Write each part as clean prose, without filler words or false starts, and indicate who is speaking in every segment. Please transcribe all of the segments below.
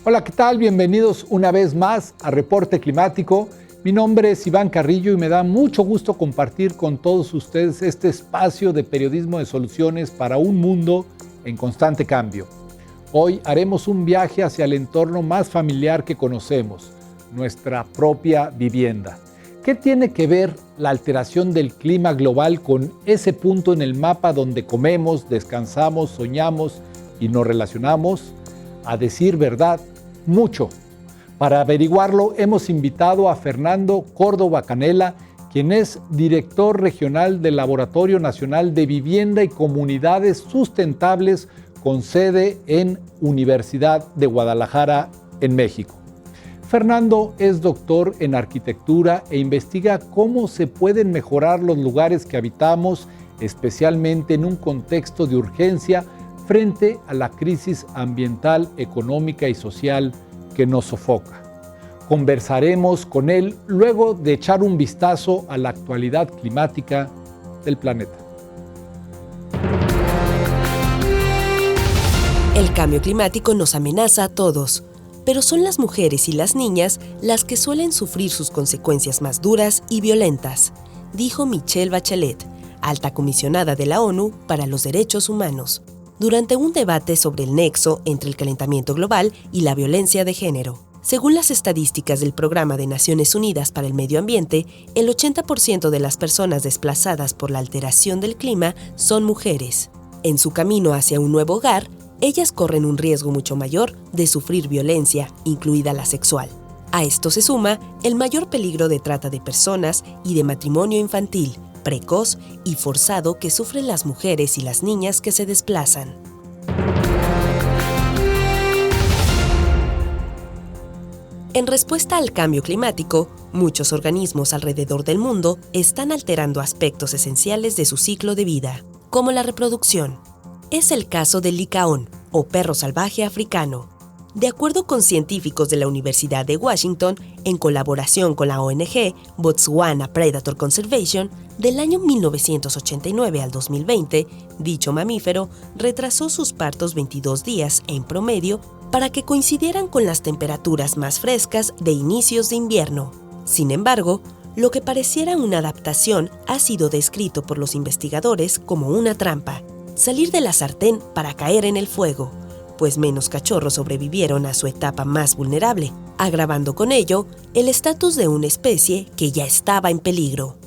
Speaker 1: Hola, ¿qué tal? Bienvenidos una vez más a Reporte Climático. Mi nombre es Iván Carrillo y me da mucho gusto compartir con todos ustedes este espacio de periodismo de soluciones para un mundo en constante cambio. Hoy haremos un viaje hacia el entorno más familiar que conocemos, nuestra propia vivienda. ¿Qué tiene que ver la alteración del clima global con ese punto en el mapa donde comemos, descansamos, soñamos y nos relacionamos? A decir verdad, mucho. Para averiguarlo, hemos invitado a Fernando Córdoba Canela, quien es director regional del Laboratorio Nacional de Vivienda y Comunidades Sustentables con sede en Universidad de Guadalajara, en México. Fernando es doctor en arquitectura e investiga cómo se pueden mejorar los lugares que habitamos, especialmente en un contexto de urgencia frente a la crisis ambiental, económica y social que nos sofoca. Conversaremos con él luego de echar un vistazo a la actualidad climática del planeta.
Speaker 2: El cambio climático nos amenaza a todos, pero son las mujeres y las niñas las que suelen sufrir sus consecuencias más duras y violentas, dijo Michelle Bachelet, alta comisionada de la ONU para los Derechos Humanos, durante un debate sobre el nexo entre el calentamiento global y la violencia de género. Según las estadísticas del Programa de Naciones Unidas para el Medio Ambiente, el 80% de las personas desplazadas por la alteración del clima son mujeres. En su camino hacia un nuevo hogar, ellas corren un riesgo mucho mayor de sufrir violencia, incluida la sexual. A esto se suma el mayor peligro de trata de personas y de matrimonio infantil, precoz y forzado que sufren las mujeres y las niñas que se desplazan. En respuesta al cambio climático, muchos organismos alrededor del mundo están alterando aspectos esenciales de su ciclo de vida, como la reproducción. Es el caso del licaón, o perro salvaje africano. De acuerdo con científicos de la Universidad de Washington, en colaboración con la ONG Botswana Predator Conservation, del año 1989 al 2020, dicho mamífero retrasó sus partos 22 días en promedio para que coincidieran con las temperaturas más frescas de inicios de invierno. Sin embargo, lo que pareciera una adaptación ha sido descrito por los investigadores como una trampa, salir de la sartén para caer en el fuego, pues menos cachorros sobrevivieron a su etapa más vulnerable, agravando con ello el estatus de una especie que ya estaba en peligro.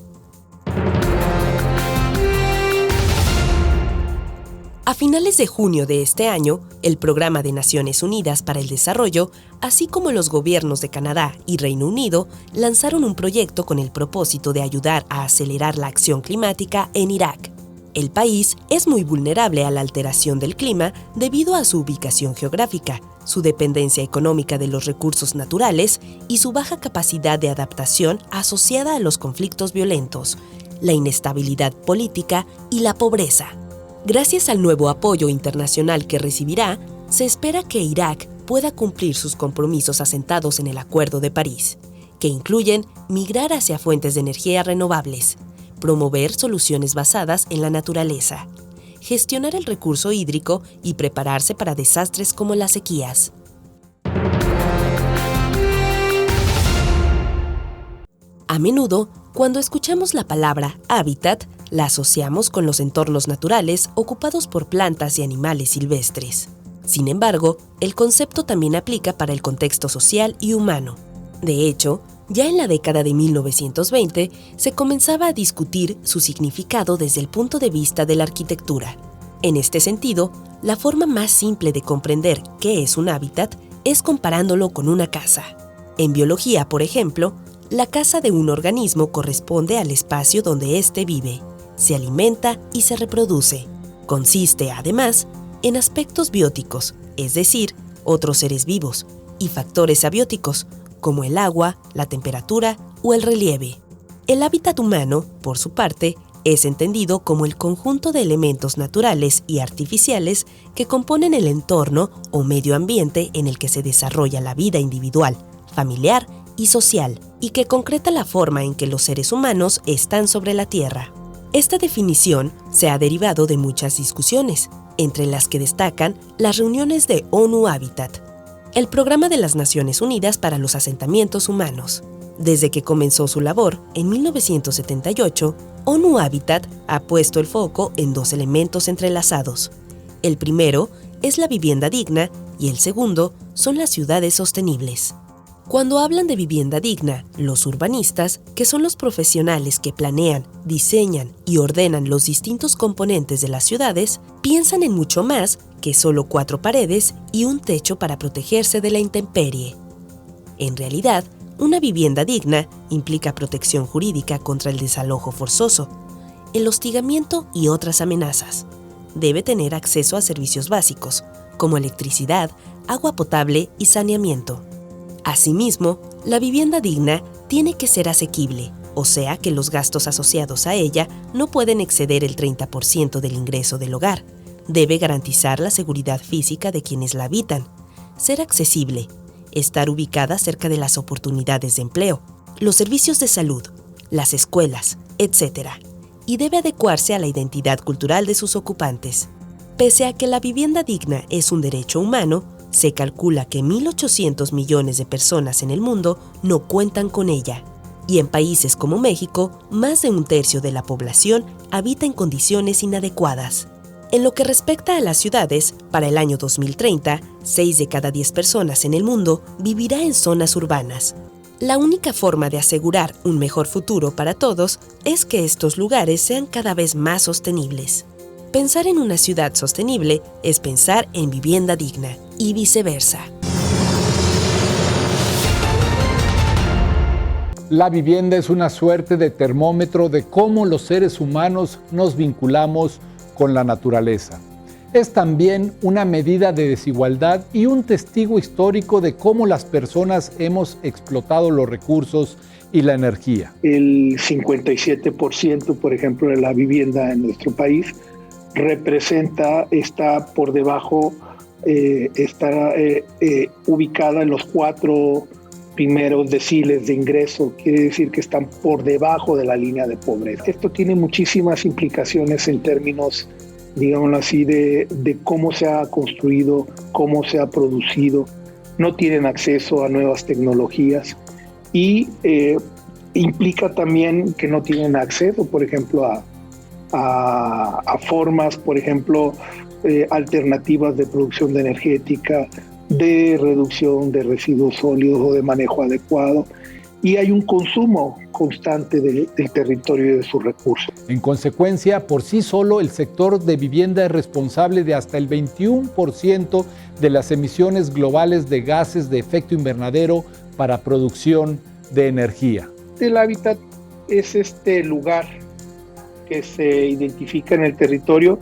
Speaker 2: A finales de junio de este año, el Programa de Naciones Unidas para el Desarrollo, así como los gobiernos de Canadá y Reino Unido, lanzaron un proyecto con el propósito de ayudar a acelerar la acción climática en Irak. El país es muy vulnerable a la alteración del clima debido a su ubicación geográfica, su dependencia económica de los recursos naturales y su baja capacidad de adaptación asociada a los conflictos violentos, la inestabilidad política y la pobreza. Gracias al nuevo apoyo internacional que recibirá, se espera que Irak pueda cumplir sus compromisos asentados en el Acuerdo de París, que incluyen migrar hacia fuentes de energía renovables, promover soluciones basadas en la naturaleza, gestionar el recurso hídrico y prepararse para desastres como las sequías. A menudo, cuando escuchamos la palabra hábitat, la asociamos con los entornos naturales ocupados por plantas y animales silvestres. Sin embargo, el concepto también aplica para el contexto social y humano. De hecho, ya en la década de 1920 se comenzaba a discutir su significado desde el punto de vista de la arquitectura. En este sentido, la forma más simple de comprender qué es un hábitat es comparándolo con una casa. En biología, por ejemplo, la casa de un organismo corresponde al espacio donde éste vive, se alimenta y se reproduce. Consiste, además, en aspectos bióticos, es decir, otros seres vivos, y factores abióticos, como el agua, la temperatura o el relieve. El hábitat humano, por su parte, es entendido como el conjunto de elementos naturales y artificiales que componen el entorno o medio ambiente en el que se desarrolla la vida individual, familiar y social, y que concreta la forma en que los seres humanos están sobre la Tierra. Esta definición se ha derivado de muchas discusiones, entre las que destacan las reuniones de ONU Habitat, el Programa de las Naciones Unidas para los Asentamientos Humanos. Desde que comenzó su labor, en 1978, ONU Habitat ha puesto el foco en dos elementos entrelazados. El primero es la vivienda digna y el segundo son las ciudades sostenibles. Cuando hablan de vivienda digna, los urbanistas, que son los profesionales que planean, diseñan y ordenan los distintos componentes de las ciudades, piensan en mucho más que solo 4 paredes y un techo para protegerse de la intemperie. En realidad, una vivienda digna implica protección jurídica contra el desalojo forzoso, el hostigamiento y otras amenazas. Debe tener acceso a servicios básicos, como electricidad, agua potable y saneamiento. Asimismo, la vivienda digna tiene que ser asequible, o sea que los gastos asociados a ella no pueden exceder el 30% del ingreso del hogar. Debe garantizar la seguridad física de quienes la habitan, ser accesible, estar ubicada cerca de las oportunidades de empleo, los servicios de salud, las escuelas, etc. Y debe adecuarse a la identidad cultural de sus ocupantes. Pese a que la vivienda digna es un derecho humano, se calcula que 1.800 millones de personas en el mundo no cuentan con ella. Y en países como México, más de 1/3 de la población habita en condiciones inadecuadas. En lo que respecta a las ciudades, para el año 2030, 6 de cada 10 personas en el mundo vivirá en zonas urbanas. La única forma de asegurar un mejor futuro para todos es que estos lugares sean cada vez más sostenibles. Pensar en una ciudad sostenible es pensar en vivienda digna y viceversa.
Speaker 1: La vivienda es una suerte de termómetro de cómo los seres humanos nos vinculamos con la naturaleza. Es también una medida de desigualdad y un testigo histórico de cómo las personas hemos explotado los recursos y la energía.
Speaker 3: El 57%, por ejemplo, de la vivienda en nuestro país está por debajo, está ubicada en los 4 primeros deciles de ingreso, quiere decir que están por debajo de la línea de pobreza. Esto tiene muchísimas implicaciones en términos, digámoslo así, de cómo se ha construido, cómo se ha producido. No tienen acceso a nuevas tecnologías y implica también que no tienen acceso, por ejemplo, a formas, por ejemplo, alternativas de producción de energética, de reducción de residuos sólidos o de manejo adecuado, y hay un consumo constante del territorio y de sus recursos.
Speaker 1: En consecuencia, por sí solo, el sector de vivienda es responsable de hasta el 21% de las emisiones globales de gases de efecto invernadero para producción de energía.
Speaker 3: El hábitat es este lugar que se identifica en el territorio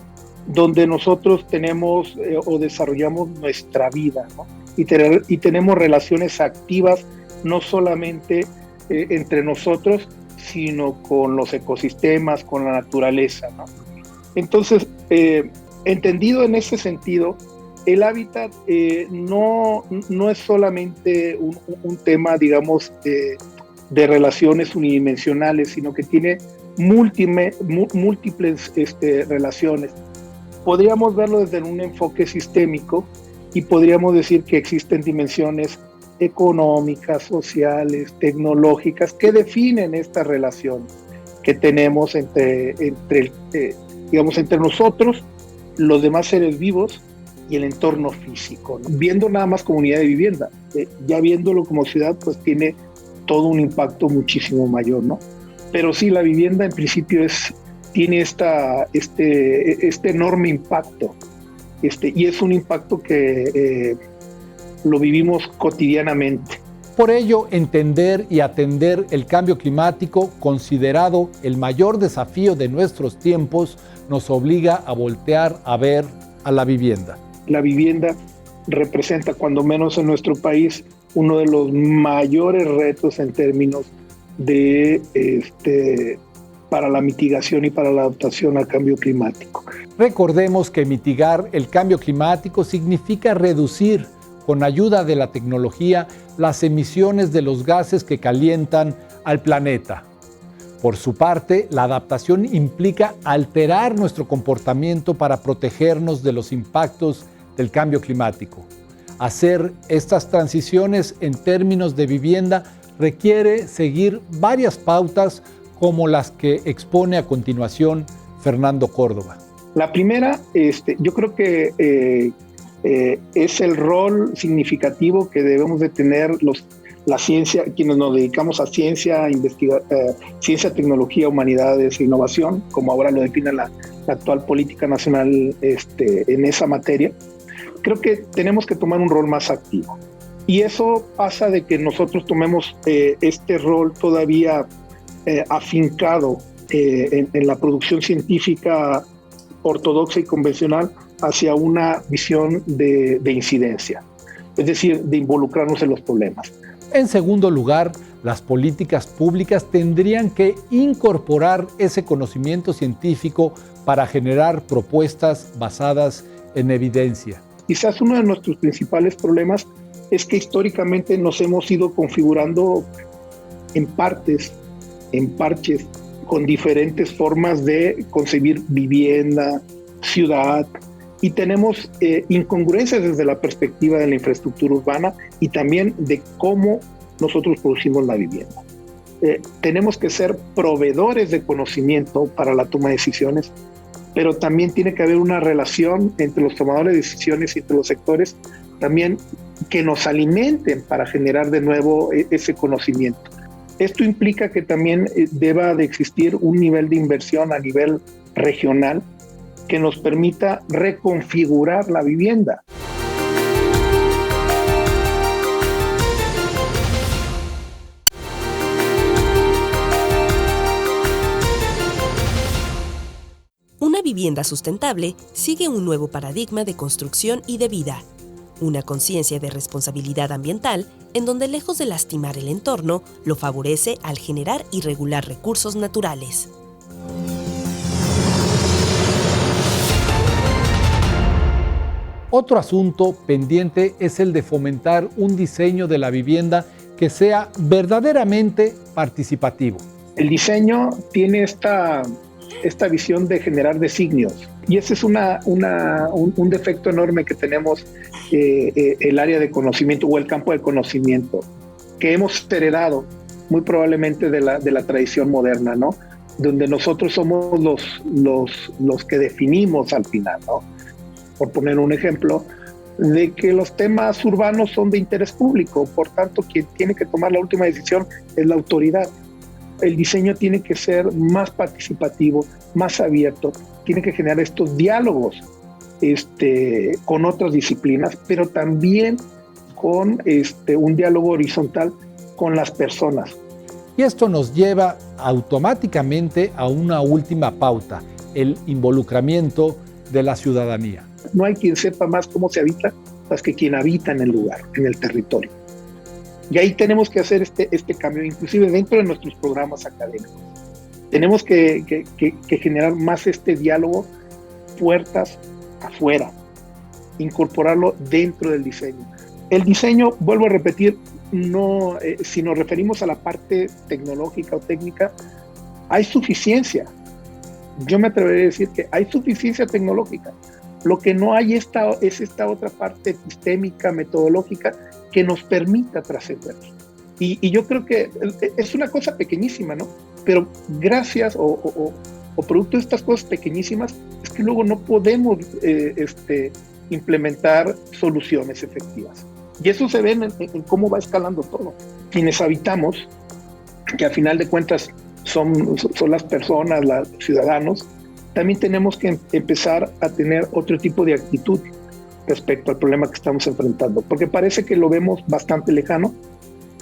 Speaker 3: donde nosotros tenemos o desarrollamos nuestra vida, ¿no? Y tenemos relaciones activas no solamente entre nosotros, sino con los ecosistemas, con la naturaleza, ¿no? Entonces, entendido en ese sentido, el hábitat no es solamente un tema, digamos, de relaciones unidimensionales, sino que tiene múltiples relaciones. Podríamos verlo desde un enfoque sistémico y podríamos decir que existen dimensiones económicas, sociales, tecnológicas que definen esta relación que tenemos entre nosotros, los demás seres vivos y el entorno físico, ¿no? Viendo nada más como unidad de vivienda, ya viéndolo como ciudad, pues tiene todo un impacto muchísimo mayor, ¿no? Pero sí, la vivienda en principio tiene este enorme impacto, y es un impacto que lo vivimos cotidianamente.
Speaker 1: Por ello, entender y atender el cambio climático, considerado el mayor desafío de nuestros tiempos, nos obliga a voltear a ver a la vivienda.
Speaker 3: La vivienda representa, cuando menos en nuestro país, uno de los mayores retos en términos de para la mitigación y para la adaptación al cambio climático.
Speaker 1: Recordemos que mitigar el cambio climático significa reducir, con ayuda de la tecnología, las emisiones de los gases que calientan al planeta. Por su parte, la adaptación implica alterar nuestro comportamiento para protegernos de los impactos del cambio climático. Hacer estas transiciones en términos de vivienda requiere seguir varias pautas como las que expone a continuación Fernando Córdoba.
Speaker 3: La primera, yo creo que es el rol significativo que debemos de tener la ciencia, quienes nos dedicamos a ciencia, ciencia, tecnología, humanidades e innovación, como ahora lo define la actual política nacional en esa materia. Creo que tenemos que tomar un rol más activo. Y eso pasa de que nosotros tomemos este rol todavía afincado en la producción científica ortodoxa y convencional hacia una visión de incidencia, es decir, de involucrarnos en los problemas.
Speaker 1: En segundo lugar, las políticas públicas tendrían que incorporar ese conocimiento científico para generar propuestas basadas en evidencia.
Speaker 3: Quizás uno de nuestros principales problemas es que históricamente nos hemos ido configurando en parches, con diferentes formas de concebir vivienda, ciudad, y tenemos incongruencias desde la perspectiva de la infraestructura urbana y también de cómo nosotros producimos la vivienda. Tenemos que ser proveedores de conocimiento para la toma de decisiones, pero también tiene que haber una relación entre los tomadores de decisiones y entre los sectores también que nos alimenten para generar de nuevo ese conocimiento. Esto implica que también deba de existir un nivel de inversión a nivel regional que nos permita reconfigurar la vivienda.
Speaker 2: Una vivienda sustentable sigue un nuevo paradigma de construcción y de vida. Una conciencia de responsabilidad ambiental en donde, lejos de lastimar el entorno, lo favorece al generar y regular recursos naturales.
Speaker 1: Otro asunto pendiente es el de fomentar un diseño de la vivienda que sea verdaderamente participativo.
Speaker 3: El diseño tiene esta visión de generar designios, y ese es un defecto enorme que tenemos el área de conocimiento o el campo de conocimiento, que hemos heredado muy probablemente de la tradición moderna, ¿no? Donde nosotros somos los que definimos al final, ¿no? Por poner un ejemplo, de que los temas urbanos son de interés público, por tanto quien tiene que tomar la última decisión es la autoridad. El diseño tiene que ser más participativo, más abierto, tiene que generar estos diálogos con otras disciplinas, pero también con un diálogo horizontal con las personas.
Speaker 1: Y esto nos lleva automáticamente a una última pauta, el involucramiento de la ciudadanía.
Speaker 3: No hay quien sepa más cómo se habita más que quien habita en el lugar, en el territorio. Y ahí tenemos que hacer este cambio, inclusive dentro de nuestros programas académicos. Tenemos que generar más este diálogo puertas afuera, incorporarlo dentro del diseño. El diseño, vuelvo a repetir, no, si nos referimos a la parte tecnológica o técnica, hay suficiencia. Yo me atrevería a decir que hay suficiencia tecnológica. Lo que no hay es esta otra parte epistémica, metodológica, que nos permita trascender. Y yo creo que es una cosa pequeñísima, ¿no? Pero gracias o producto de estas cosas pequeñísimas, es que luego no podemos implementar soluciones efectivas. Y eso se ve en cómo va escalando todo. Quienes habitamos, que al final de cuentas son las personas, los ciudadanos, también tenemos que empezar a tener otro tipo de actitud respecto al problema que estamos enfrentando, porque parece que lo vemos bastante lejano,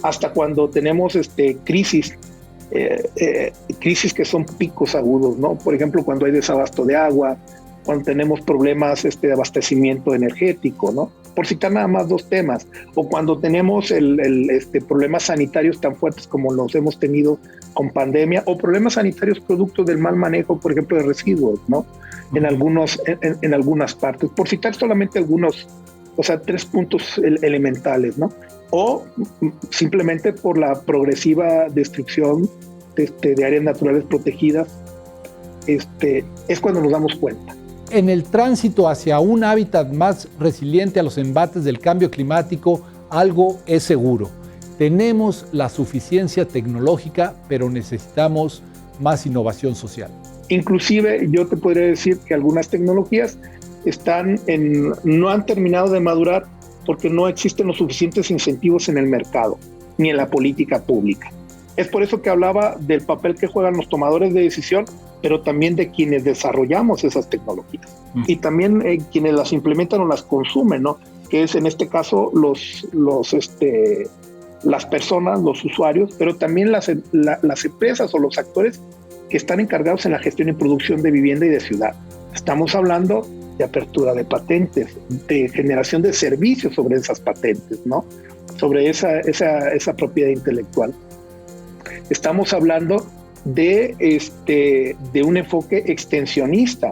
Speaker 3: hasta cuando tenemos crisis que son picos agudos, ¿no? Por ejemplo, cuando hay desabasto de agua, cuando tenemos problemas de abastecimiento energético, ¿no? Por citar nada más dos temas, o cuando tenemos problemas sanitarios tan fuertes como los hemos tenido con pandemia, o problemas sanitarios producto del mal manejo, por ejemplo, de residuos, ¿no? En algunas partes, por citar solamente algunos, o sea, 3 puntos elementales, ¿no? O simplemente por la progresiva destrucción de áreas naturales protegidas, es cuando nos damos cuenta.
Speaker 1: en el tránsito hacia un hábitat más resiliente a los embates del cambio climático, algo es seguro. Tenemos la suficiencia tecnológica, pero necesitamos más innovación social.
Speaker 3: Inclusive yo te podría decir que algunas tecnologías no han terminado de madurar porque no existen los suficientes incentivos en el mercado ni en la política pública. Es por eso que hablaba del papel que juegan los tomadores de decisión, pero también de quienes desarrollamos esas tecnologías y también quienes las implementan o las consumen, ¿no? Que es en este caso las personas, los usuarios, pero también las empresas o los actores que están encargados en la gestión y producción de vivienda y de ciudad. Estamos hablando de apertura de patentes, de generación de servicios sobre esas patentes, ¿no? Sobre esa propiedad intelectual. Estamos hablando de un enfoque extensionista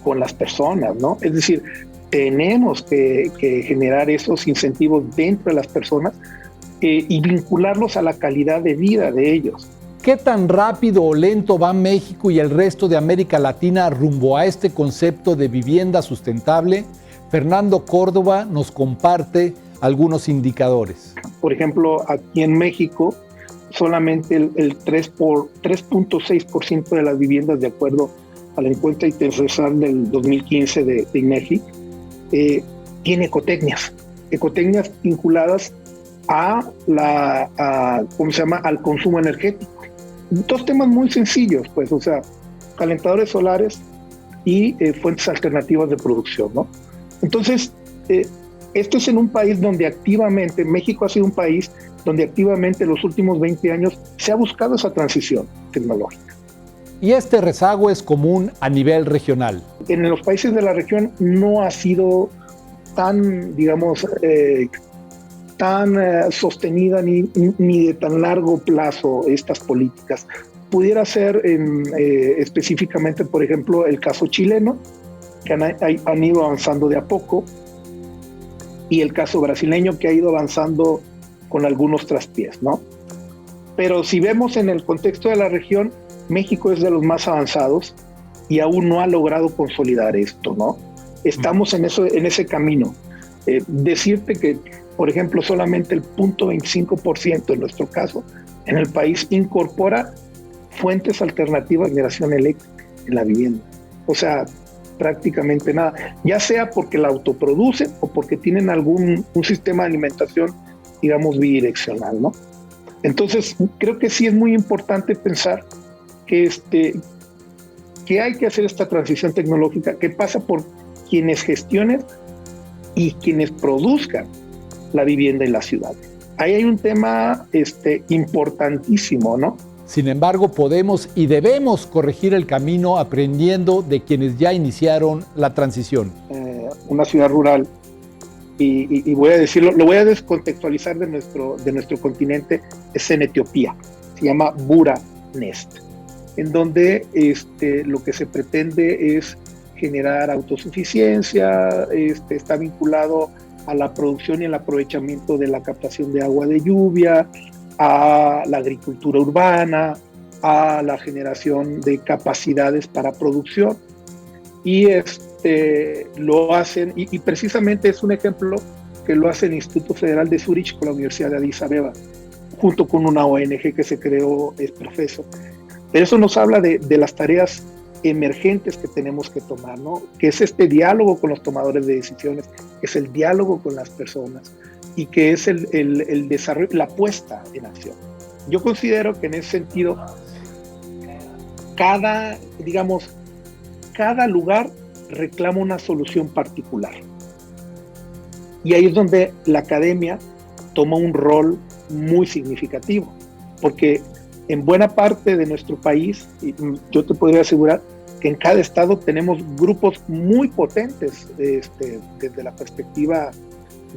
Speaker 3: con las personas, ¿no? Es decir, tenemos que generar esos incentivos dentro de las personas y vincularlos a la calidad de vida de ellos.
Speaker 1: ¿Qué tan rápido o lento va México y el resto de América Latina rumbo a este concepto de vivienda sustentable? Fernando Córdoba nos comparte algunos indicadores.
Speaker 3: Por ejemplo, aquí en México, solamente el 3.6% de las viviendas, de acuerdo a la encuesta intercensal del 2015 de INEGI, tiene ecotecnias vinculadas al consumo energético. Dos temas muy sencillos, pues, o sea, calentadores solares y fuentes alternativas de producción, ¿no? Entonces, esto es en un país donde activamente, México ha sido un país donde activamente en los últimos 20 años se ha buscado esa transición tecnológica.
Speaker 1: Y este rezago es común a nivel regional.
Speaker 3: En los países de la región no ha sido tan, digamos, tan sostenida ni de tan largo plazo estas políticas. Pudiera ser específicamente, por ejemplo, el caso chileno, que han ido avanzando de a poco, y el caso brasileño, que ha ido avanzando con algunos traspiés, ¿no? Pero si vemos en el contexto de la región, México es de los más avanzados y aún no ha logrado consolidar esto, ¿no? Estamos en ese camino. Decirte que, por ejemplo, solamente el 0.25% en nuestro caso, en el país incorpora fuentes alternativas de generación eléctrica en la vivienda. O sea, prácticamente nada, ya sea porque la autoproducen o porque tienen un sistema de alimentación, digamos, bidireccional, ¿no? Entonces, creo que sí es muy importante pensar que hay que hacer esta transición tecnológica que pasa por quienes gestionen y quienes produzcan la vivienda y la ciudad. Ahí hay un tema importantísimo, ¿no?
Speaker 1: Sin embargo, podemos y debemos corregir el camino aprendiendo de quienes ya iniciaron la transición.
Speaker 3: Una ciudad rural, y voy a decirlo, lo voy a descontextualizar de nuestro continente, es en Etiopía, se llama Buranest, en donde lo que se pretende es generar autosuficiencia, está vinculado a la producción y el aprovechamiento de la captación de agua de lluvia, a la agricultura urbana, a la generación de capacidades para producción. Y lo hacen, y precisamente es un ejemplo que lo hace el Instituto Federal de Zurich con la Universidad de Addis Abeba, junto con una ONG que se creó, es Profeso. Pero eso nos habla de las tareas emergentes que tenemos que tomar, ¿no? Que es este diálogo con los tomadores de decisiones, que es el diálogo con las personas y que es el desarrollo, la puesta en acción. Yo considero que en ese sentido, cada lugar reclama una solución particular. Y ahí es donde la academia toma un rol muy significativo, porque en buena parte de nuestro país, yo te podría asegurar que en cada estado tenemos grupos muy potentes desde la perspectiva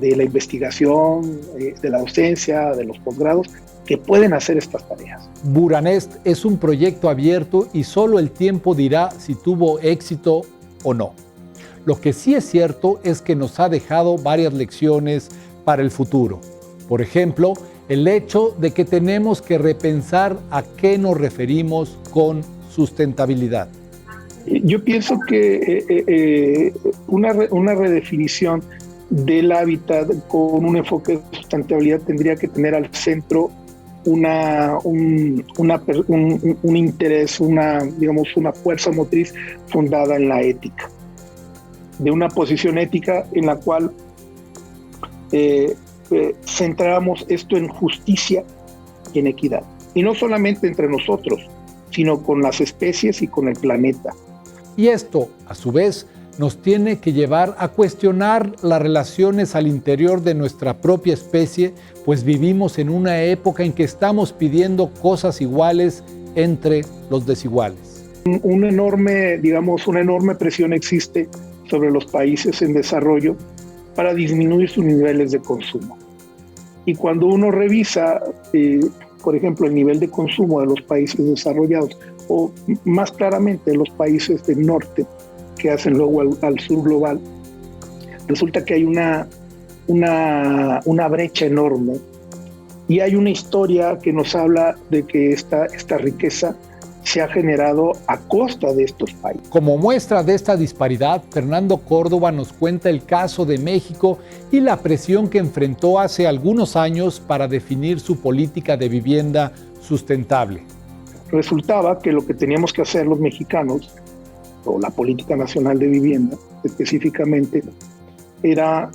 Speaker 3: de la investigación, de la docencia, de los posgrados, que pueden hacer estas tareas.
Speaker 1: Buranest es un proyecto abierto y solo el tiempo dirá si tuvo éxito o no. Lo que sí es cierto es que nos ha dejado varias lecciones para el futuro. Por ejemplo, el hecho de que tenemos que repensar a qué nos referimos con sustentabilidad.
Speaker 3: Yo pienso que una redefinición del hábitat con un enfoque de sustentabilidad tendría que tener al centro un interés, digamos, una fuerza motriz fundada en la ética, de una posición ética en la cual centramos esto en justicia y en equidad. Y no solamente entre nosotros, sino con las especies y con el planeta.
Speaker 1: Y esto, a su vez, nos tiene que llevar a cuestionar las relaciones al interior de nuestra propia especie, pues vivimos en una época en que estamos pidiendo cosas iguales entre los desiguales.
Speaker 3: Una enorme presión existe sobre los países en desarrollo para disminuir sus niveles de consumo. Y cuando uno revisa, por ejemplo, el nivel de consumo de los países desarrollados, o más claramente de los países del norte, que hacen luego al sur global, resulta que hay una brecha enorme, y hay una historia que nos habla de que esta riqueza se ha generado a costa de estos países.
Speaker 1: Como muestra de esta disparidad, Fernando Córdoba nos cuenta el caso de México y la presión que enfrentó hace algunos años para definir su política de vivienda sustentable.
Speaker 3: Resultaba que lo que teníamos que hacer los mexicanos, o la Política Nacional de Vivienda específicamente, era,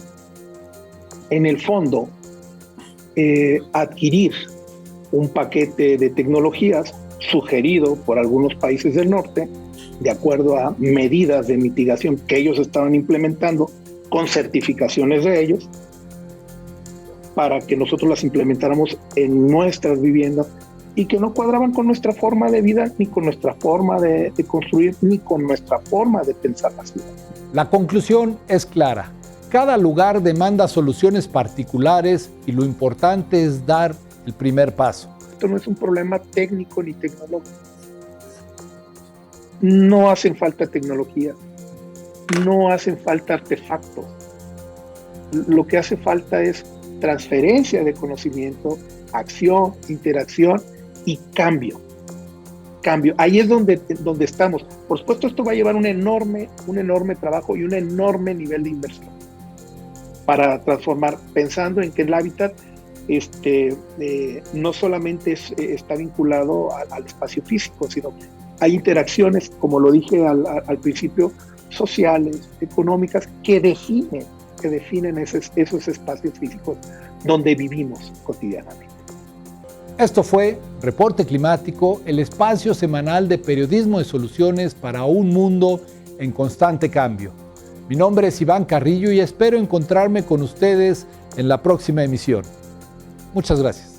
Speaker 3: en el fondo, adquirir un paquete de tecnologías sugerido por algunos países del norte, de acuerdo a medidas de mitigación que ellos estaban implementando, con certificaciones de ellos, para que nosotros las implementáramos en nuestras viviendas y que no cuadraban con nuestra forma de vida, ni con nuestra forma de construir, ni con nuestra forma de pensar la ciudad.
Speaker 1: La conclusión es clara. Cada lugar demanda soluciones particulares y lo importante es dar el primer paso.
Speaker 3: Esto no es un problema técnico ni tecnológico. No hacen falta tecnología, no hacen falta artefactos. Lo que hace falta es transferencia de conocimiento, acción, interacción y cambio. Ahí es donde estamos. Por supuesto, esto va a llevar un enorme trabajo y un enorme nivel de inversión para transformar, pensando en que el hábitat no solamente está vinculado al espacio físico, sino hay interacciones, como lo dije al principio, sociales, económicas, que definen esos espacios físicos donde vivimos cotidianamente.
Speaker 1: Esto fue Reporte Climático, el espacio semanal de periodismo de soluciones para un mundo en constante cambio. Mi nombre es Iván Carrillo y espero encontrarme con ustedes en la próxima emisión. Muchas gracias.